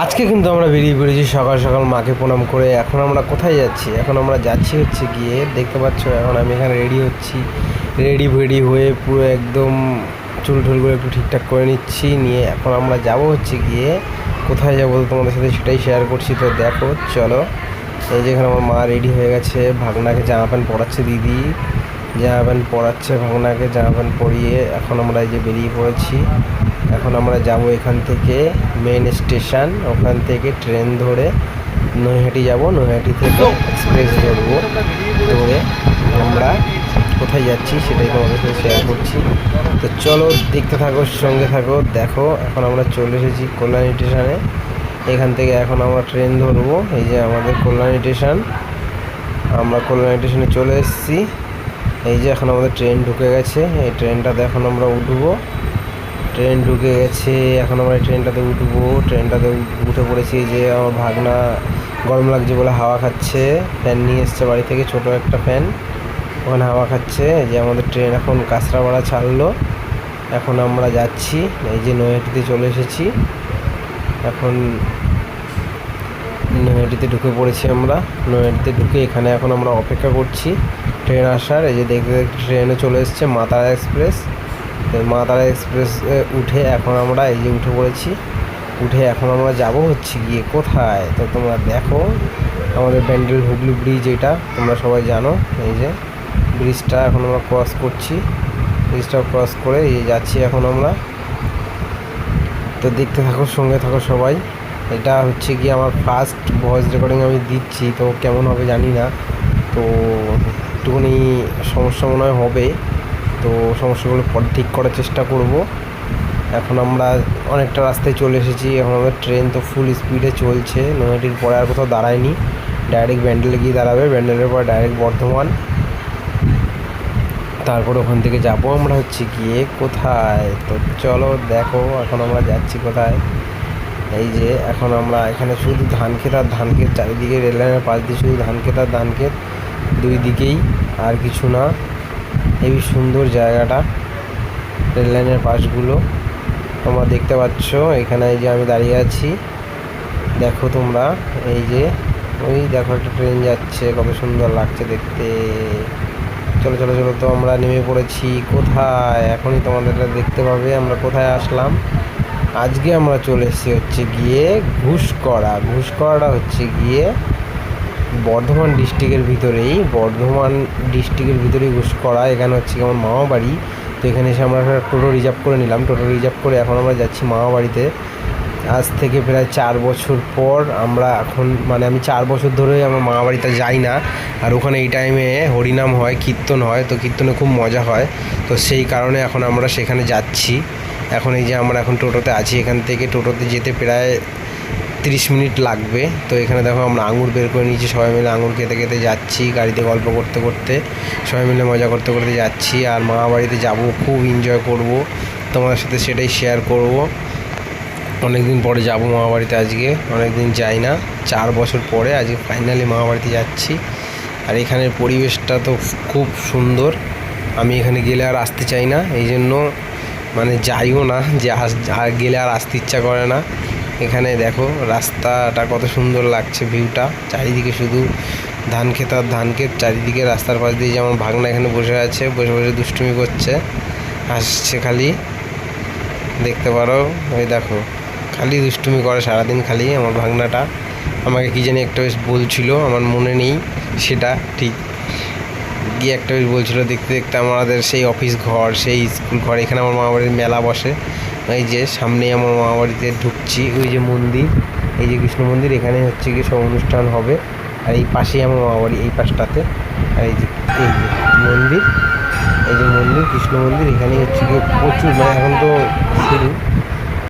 আজকে কিন্তু আমরা বেরিয়ে পড়েছি সকাল সকাল মাকে প্রণাম করে। এখন আমরা কোথায় যাচ্ছি? এখন আমরা যাচ্ছি হচ্ছে গিয়ে, দেখতে পাচ্ছ এখন আমি এখানে রেডি হচ্ছি। রেডি ফেডি হয়ে পুরো একদম চুল টুলগুলো একটু ঠিকঠাক করে নিচ্ছি, নিয়ে এখন আমরা যাব হচ্ছে গিয়ে কোথায় যাবো তোমাদের সাথে সেটাই শেয়ার করছি। তো দেখো চলো, এই যে এখানে আমার মা রেডি হয়ে গেছে, ভাগনাকে জামা প্যান্ট পরাচ্ছে দিদি, জামা প্যান্ট পরাচ্ছে ভাগনাকে, জামা প্যান্ট পরিয়ে এখন আমরা এই যে বেরিয়ে পড়েছি। এখন আমরা যাব এখান থেকে মেন স্টেশন, ওখান থেকে ট্রেন ধরে নৈহাটি যাব, নৈহাটি থেকে এক্সপ্রেস ধরবো, ধরে আমরা কোথায় যাচ্ছি সেটাই তোমাদের সাথে শেয়ার করছি। তো চলো দেখতে থাকো, সঙ্গে থাকো। দেখো এখন আমরা চলে এসেছি কল্যাণী স্টেশনে। এখান থেকে এখন আমরা ট্রেন ধরবো। এই যে আমাদের কল্যাণী স্টেশন, আমরা কল্যাণী স্টেশনে চলে এসেছি। এই যে এখন আমাদের ট্রেন ঢুকে গেছে, এই ট্রেনটাতে এখন আমরা উঠবো। ট্রেন ঢুকে গেছে, এখন আমরা ট্রেনটাতে উঠবো। ট্রেনটাতে উঠে পড়েছি। যে আমার ভাগনা গরম লাগছে বলে হাওয়া খাচ্ছে, ফ্যান নিয়ে এসছে বাড়ি থেকে, ছোট একটা ফ্যান, ওখানে হাওয়া খাচ্ছে। যে আমাদের ট্রেন এখন কাঁচরাপাড়া ছাড়লো, এখন আমরা যাচ্ছি। এই যে নৈহাটিতে চলে এসেছি, এখন নৈহাটিতে ঢুকে পড়েছি আমরা। নৈহাটিতে ঢুকে এখানে এখন আমরা অপেক্ষা করছি ট্রেন আসার। এই যে দেখতে দেখতে ট্রেনে চলে এসছে মা তারা এক্সপ্রেস। মা তারা এক্সপ্রেসে উঠে এখন আমরা এই যে উঠে পড়েছি। উঠে এখন আমরা যাব হচ্ছে গিয়ে কোথায়, তো তোমরা দেখো আমাদের ব্যান্ডেল হুগলি ব্রিজ, এটা তোমরা সবাই জানো। এই যে ব্রিজটা এখন আমরা ক্রস করছি, ব্রিজটা ক্রস করে এই যাচ্ছি এখন আমরা। তো দেখতে থাকো, সঙ্গে থাকো সবাই। এটা হচ্ছে কি আমার ফার্স্ট ভয়েস রেকর্ডিং আমি দিচ্ছি, তো কেমন হবে জানি না, তো একটুখানি সমস্যা মনে হয় হবে, তো সমস্যাগুলো পরে ঠিক করার চেষ্টা করব। এখন আমরা অনেকটা রাস্তায় চলে এসেছি। এখন আমাদের ট্রেন তো ফুল স্পিডে চলছে, নৈহাটির পরে আর কোথাও দাঁড়ায়নি, ডাইরেক্ট ব্যান্ডেলে গিয়ে দাঁড়াবে, ব্যান্ডেলের পরে ডাইরেক্ট বর্ধমান, তারপর ওখান থেকে যাব আমরা হচ্ছে গিয়ে কোথায়। তো চলো দেখো এখন আমরা যাচ্ছি কোথায়। এই যে এখন আমরা এখানে শুধু ধান ক্ষেত আর ধান ক্ষেত, চারিদিকে রেললাইনের পাশ দিয়ে শুধু ধান ক্ষেত আর ধান ক্ষেত, দুই দিকেই, আর কিছু না। হেবি সুন্দর জায়গাটা, রেললাইনের পাশগুলো তোমরা দেখতে পাচ্ছ। এখানে এই যে আমি দাঁড়িয়ে আছি, দেখো তোমরা, এই যে ওই দেখো একটা ট্রেন যাচ্ছে, কত সুন্দর লাগছে দেখতে। চলো চলো চলো, তো আমরা নেমে পড়েছি কোথায়, এখনই তোমাদের দেখতে পাবে আমরা কোথায় আসলাম। আজকে আমরা চলে এসেছি হচ্ছে গিয়ে ঘুষকরা। ঘুষকরাটা হচ্ছে গিয়ে বর্ধমান ডিস্ট্রিক্টের ভিতরেই, বর্ধমান ডিস্ট্রিক্টের ভিতরেই ঘুষকরা। এখানে হচ্ছে আমার মামা বাড়ি। তো এখানে এসে আমরা একটা টোটো রিজার্ভ করে নিলাম, টোটো রিজার্ভ করে এখন আমরা যাচ্ছি মামা বাড়িতে। আজ থেকে প্রায় 4 বছর পর আমরা এখন, মানে আমি 4 বছর ধরে আমার মামা বাড়িতে যাই না। আর ওখানে এই টাইমে হরিনাম হয়, কীর্তন হয়, তো কীর্তনে খুব মজা হয়, তো সেই কারণে এখন আমরা সেখানে যাচ্ছি। এখন এই যে আমরা এখন টোটোতে আছি, এখান থেকে টোটোতে যেতে প্রায় 30 মিনিট লাগবে। তো এখানে দেখো আমরা আঙুর বের করে নিয়েছি, সবাই মিলে আঙুর খেতে খেতে যাচ্ছি, গাড়িতে গল্প করতে করতে, সবাই মিলে মজা করতে করতে যাচ্ছি। আর মামা বাড়িতে যাবো, খুব এনজয় করব, তোমাদের সাথে সেটাই শেয়ার করব। অনেক দিন পরে যাব মামা বাড়িতে, আজকে অনেক দিন যাই না, 4 বছর পরে আজকে ফাইনালি মামা বাড়িতে যাচ্ছি। আর এখানের পরিবেশটা তো খুব সুন্দর, আমি এখানে গেলে আর আসতে চাই না, এই জন্য মানে যাইও না, যে আর গেলে আর আসতে ইচ্ছা করে না। এখানে দেখো রাস্তাটা কত সুন্দর লাগছে, ভিউটা চারিদিকে শুধু ধান ক্ষেত আর ধান ক্ষেত, চারিদিকে রাস্তার পাশ দিয়ে যেমন ভাগনা এখানে বসে আছে, বসে বসে দুষ্টুমি করছে, হাসছে খালি, দেখতে পারো। ওই দেখো খালি দুষ্টুমি করে সারাদিন খালি আমার ভাগনাটা। আমাকে কী জানি একটা বেশ বলছিল, আমার মনে নেই সেটা ঠিক, গিয়ে একটা বেশ বলছিল। দেখতে দেখতে আমাদের সেই অফিস ঘর, সেই স্কুল ঘর, এখানে আমার মামাবাড়ির মেলা বসে। এই যে সামনেই আমার মামাবাড়িতে ঢুকছি, ওই যে মন্দির, এই যে কৃষ্ণ মন্দির, এখানে হচ্ছে গিয়ে সব অনুষ্ঠান হবে। আর এই পাশেই আমার মামাবাড়ি, এই পাশটাতে। আর এই যে মন্দির, এই যে মন্দির, কৃষ্ণ মন্দির, এখানেই হচ্ছে গিয়ে প্রচুর, মানে এখন তো শুরু,